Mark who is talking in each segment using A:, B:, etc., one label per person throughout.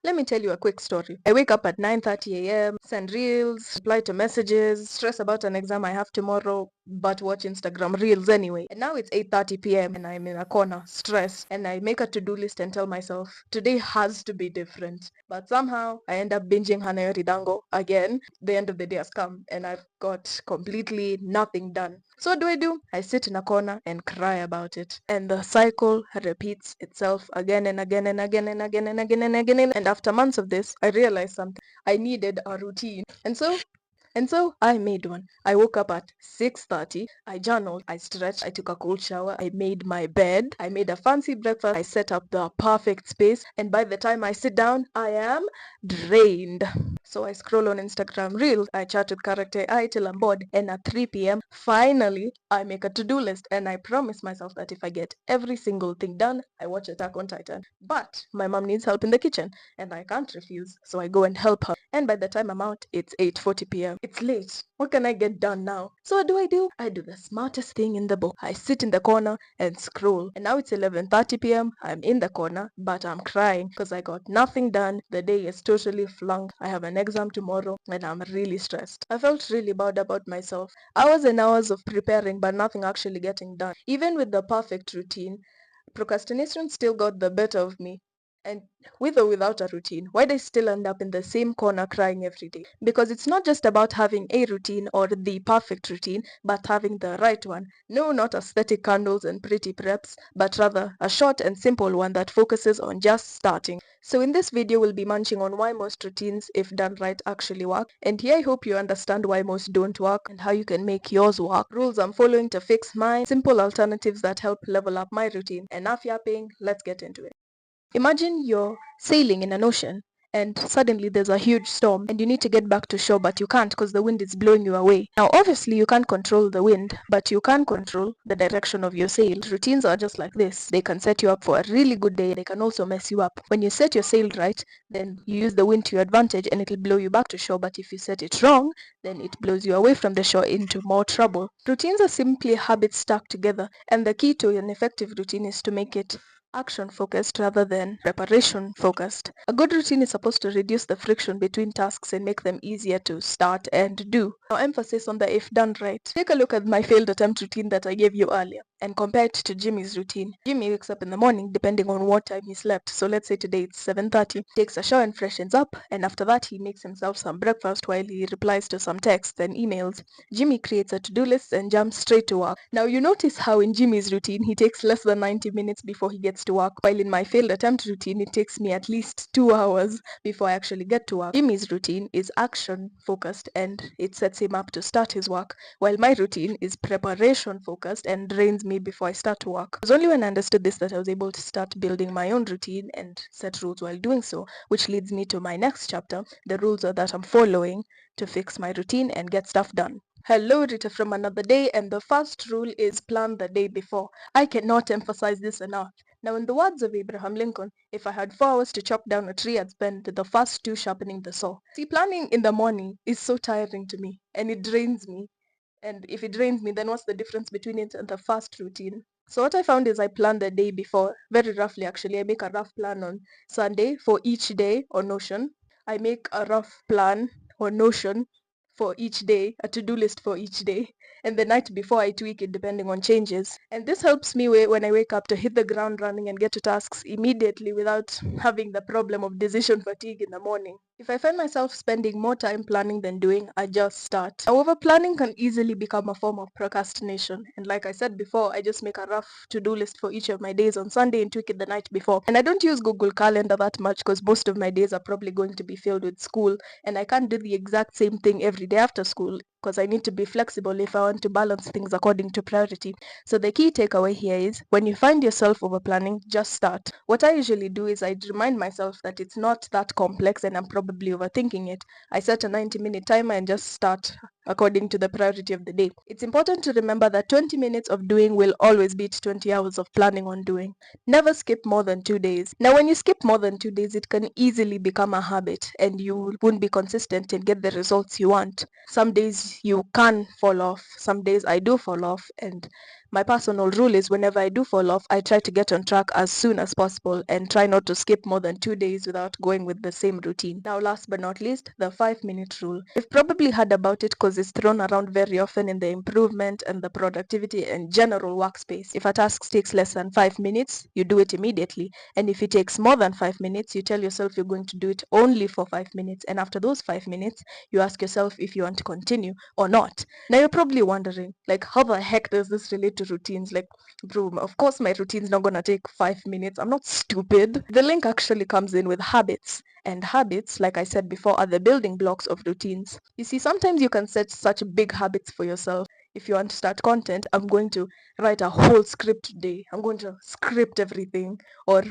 A: Let me tell you a quick story. I wake up at 9:30 a.m., send reels, reply to messages, stress about an exam I have tomorrow, but watch Instagram reels anyway. And now it's 8:30 p.m. and I'm in a corner, stressed, and I make a to-do list and tell myself, today has to be different. But somehow I end up binging Hanayori Dango again. The end of the day has come and I've got completely nothing done. So what do? I sit in a corner and cry about it. And the cycle repeats itself again and again and again and again and again and again. And after months of this, I realized something. I needed a routine. And so I made one. I woke up at 6:30. I journaled, I stretched, I took a cold shower, I made my bed, I made a fancy breakfast, I set up the perfect space, and by the time I sit down, I am drained. So I scroll on Instagram Reels, I chat with Character AI till I'm bored, and at 3 p.m., finally, I make a to-do list, and I promise myself that if I get every single thing done, I watch Attack on Titan. But my mom needs help in the kitchen, and I can't refuse, so I go and help her. And by the time I'm out, it's 8:40 p.m. It's late. What can I get done now? So what do? I do the smartest thing in the book. I sit in the corner and scroll. And now it's 11:30 p.m. I'm in the corner, but I'm crying because I got nothing done. The day is totally flunked. I have an exam tomorrow and I'm really stressed. I felt really bad about myself. Hours and hours of preparing, but nothing actually getting done. Even with the perfect routine, procrastination still got the better of me. And with or without a routine, why'd I still end up in the same corner crying every day? Because it's not just about having a routine or the perfect routine, but having the right one. No, not aesthetic candles and pretty preps, but rather a short and simple one that focuses on just starting. So in this video, we'll be munching on why most routines, if done right, actually work. And here I hope you understand why most don't work and how you can make yours work. Rules I'm following to fix mine, simple alternatives that help level up my routine. Enough yapping, let's get into it. Imagine you're sailing in an ocean and suddenly there's a huge storm and you need to get back to shore, but you can't because the wind is blowing you away. Now, obviously, you can't control the wind, but you can control the direction of your sail. Routines are just like this. They can set you up for a really good day. They can also mess you up. When you set your sail right, then you use the wind to your advantage and it'll blow you back to shore. But if you set it wrong, then it blows you away from the shore into more trouble. Routines are simply habits stuck together, and the key to an effective routine is to make it action focused rather than preparation focused. A good routine is supposed to reduce the friction between tasks and make them easier to start and do. Now, emphasis on the if done right. Take a look at my failed attempt routine that I gave you earlier and compare it to Jimmy's routine. Jimmy wakes up in the morning depending on what time he slept. So let's say today it's 7:30, takes a shower and freshens up, and after that he makes himself some breakfast while he replies to some texts and emails. Jimmy creates a to-do list and jumps straight to work. Now you notice how in Jimmy's routine he takes less than 90 minutes before he gets to work, while in my failed attempt routine it takes me at least 2 hours before I actually get to work. Jimmy's routine is action focused and it sets him up to start his work, while my routine is preparation focused and drains me before I start to work. It was only when I understood this that I was able to start building my own routine and set rules while doing so, which leads me to my next chapter, the rules that I'm following to fix my routine and get stuff done. Hello, Rita from another day, and the first rule is plan the day before. I cannot emphasize this enough. Now, in the words of Abraham Lincoln, if I had 4 hours to chop down a tree, I'd spend the first two sharpening the saw. See, planning in the morning is so tiring to me, and it drains me. And if it drains me, then what's the difference between it and the first routine? So what I found is I plan the day before, very roughly actually. I make a rough plan on Sunday for each day on Notion. I make a rough plan on Notion for each day, a to-do list for each day, and the night before I tweak it depending on changes. And this helps me when I wake up to hit the ground running and get to tasks immediately without having the problem of decision fatigue in the morning. If I find myself spending more time planning than doing, I just start. However, planning can easily become a form of procrastination. And like I said before, I just make a rough to-do list for each of my days on Sunday and tweak it the night before. And I don't use Google Calendar that much because most of my days are probably going to be filled with school, and I can't do the exact same thing every day after school because I need to be flexible if I want to balance things according to priority. So the key takeaway here is when you find yourself over planning, just start. What I usually do is I remind myself that it's not that complex and I'm probably overthinking it. I set a 90-minute timer and just start according to the priority of the day. It's important to remember that 20 minutes of doing will always beat 20 hours of planning on doing. Never skip more than 2 days. Now, when you skip more than 2 days, it can easily become a habit and you won't be consistent and get the results you want. Some days you can fall off, some days I do fall off, and my personal rule is whenever I do fall off, I try to get on track as soon as possible and try not to skip more than 2 days without going with the same routine. Now, last but not least, the 5 minute rule. You've probably heard about it because it's thrown around very often in the improvement and the productivity and general workspace. If a task takes less than 5 minutes, you do it immediately. And if it takes more than 5 minutes, you tell yourself you're going to do it only for 5 minutes. And after those 5 minutes, you ask yourself if you want to continue or not. Now you're probably wondering, like, how the heck does this relate to routines? Like, bro, of course my routine's not gonna take 5 minutes. I'm not stupid. The link actually comes in with habits. And habits, like I said before, are the building blocks of routines. You see, sometimes you can set such big habits for yourself. If you want to start content, I'm going to write a whole script today. I'm going to script everything. Or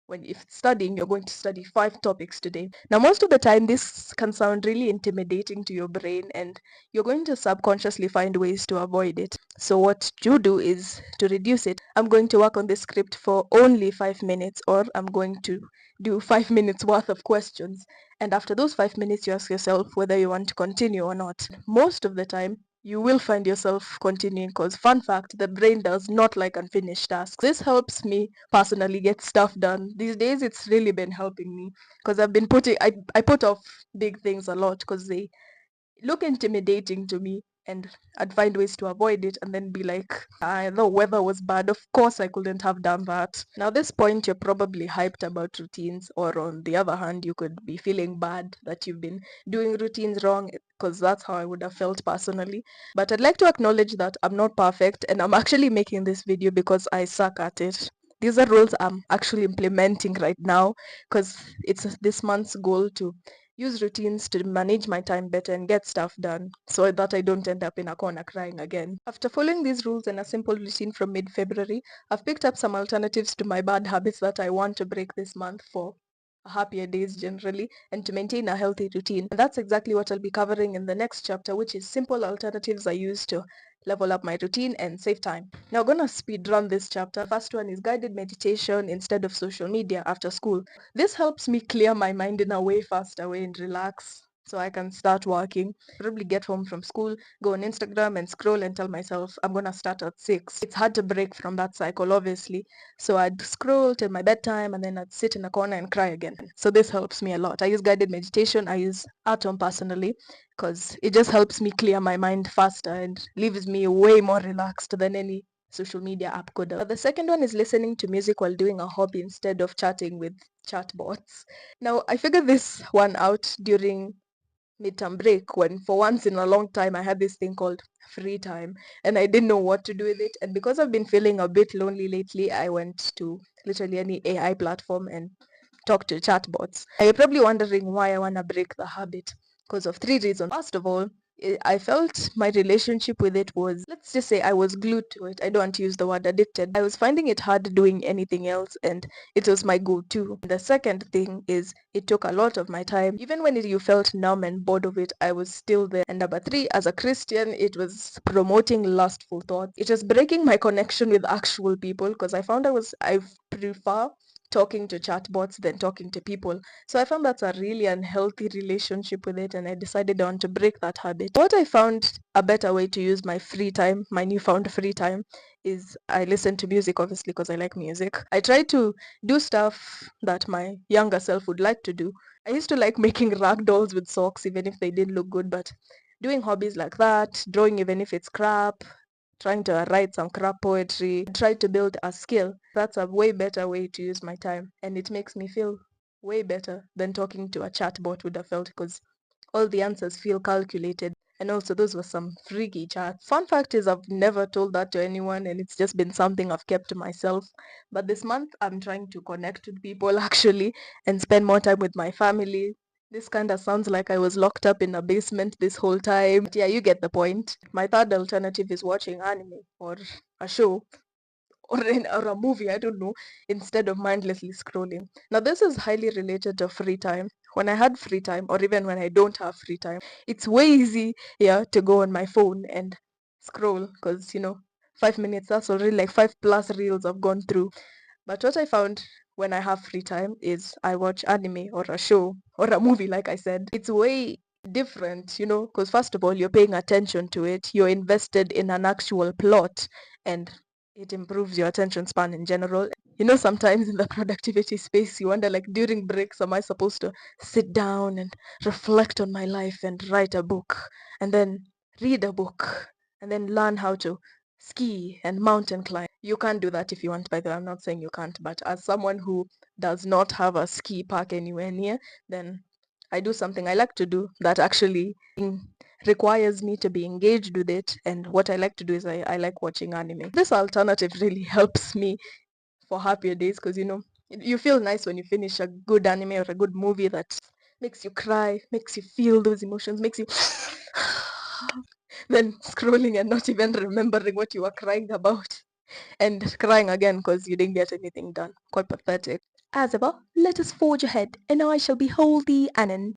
A: when if studying, you're going to study 5 topics today. Now, most of the time, this can sound really intimidating to your brain, and you're going to subconsciously find ways to avoid it. So, what you do is to reduce it. I'm going to work on this script for only 5 minutes, or I'm going to do 5 minutes worth of questions. And after those 5 minutes, you ask yourself whether you want to continue or not. Most of the time, you will find yourself continuing because, fun fact, the brain does not like unfinished tasks. This helps me personally get stuff done. These days, it's really been helping me because I put off big things a lot because they look intimidating to me, and I'd find ways to avoid it and then be like, the weather was bad. Of course, I couldn't have done that. Now, this point, you're probably hyped about routines, or on the other hand, you could be feeling bad that you've been doing routines wrong because that's how I would have felt personally. But I'd like to acknowledge that I'm not perfect and I'm actually making this video because I suck at it. These are rules I'm actually implementing right now because it's this month's goal to use routines to manage my time better and get stuff done so that I don't end up in a corner crying again. After following these rules and a simple routine from mid-February, I've picked up some alternatives to my bad habits that I want to break this month for happier days generally and to maintain a healthy routine. And that's exactly what I'll be covering in the next chapter, which is simple alternatives I use to level up my routine and save time. Now, I'm gonna speed run this chapter. First one is guided meditation instead of social media after school. This helps me clear my mind in a way faster way and relax so I can start working. Probably get home from school, go on Instagram and scroll and tell myself I'm gonna start at 6. It's hard to break from that cycle, obviously. So I'd scroll till my bedtime and then I'd sit in a corner and cry again. So this helps me a lot. I use guided meditation, I use Atom personally because it just helps me clear my mind faster and leaves me way more relaxed than any social media app could. The second one is listening to music while doing a hobby instead of chatting with chatbots. Now, I figured this one out during midterm break when for once in a long time I had this thing called free time and I didn't know what to do with it. And because I've been feeling a bit lonely lately, I went to literally any AI platform and talked to chatbots. Now, you're probably wondering why I want to break the habit because of 3 reasons. First of all, I felt my relationship with it was, let's just say I was glued to it. I don't want to use the word addicted. I was finding it hard doing anything else and it was my go-to. The second thing is it took a lot of my time. Even when you felt numb and bored of it, I was still there. And number 3, as a Christian, it was promoting lustful thoughts. It was breaking my connection with actual people because I prefer talking to chatbots than talking to people. So I found that's a really unhealthy relationship with it, and I decided I want to break that habit. What I found a better way to use my free time, my newfound free time, is I listen to music, obviously, because I like music. I try to do stuff that my younger self would like to do. I used to like making rag dolls with socks, even if they didn't look good, but doing hobbies like that, drawing even if it's crap, trying to write some crap poetry, try to build a skill. That's a way better way to use my time. And it makes me feel way better than talking to a chatbot would have felt because all the answers feel calculated. And also, those were some freaky chats. Fun fact is, I've never told that to anyone, and it's just been something I've kept to myself. But this month, I'm trying to connect with people actually and spend more time with my family. This kind of sounds like I was locked up in a basement this whole time. But yeah, you get the point. My third alternative is watching anime or a show or a movie, I don't know, instead of mindlessly scrolling. Now, this is highly related to free time. when I had free time, or even when I don't have free time, it's way easy, yeah, to go on my phone and scroll, because 5 minutes, that's already like 5+ reels I've gone through. But what I found when I have free time is I watch anime or a show or a movie, like I said. It's way different, because first of all, you're paying attention to it, you're invested in an actual plot, and it improves your attention span in general. Sometimes in the productivity space, you wonder, like, during breaks, am I supposed to sit down and reflect on my life and write a book and then read a book and then learn how to ski and mountain climb? You can't do that if you want, by the way. I'm not saying you can't, but as someone who does not have a ski park anywhere near, then I do something I like to do that actually requires me to be engaged with it. And what I like to do is I like watching anime. This alternative really helps me for happier days, because you feel nice when you finish a good anime or a good movie that makes you cry, makes you feel those emotions, makes you then scrolling and not even remembering what you were crying about, and crying again because you didn't get anything done. Quite pathetic. As ever, let us forge ahead, and I shall behold thee anon.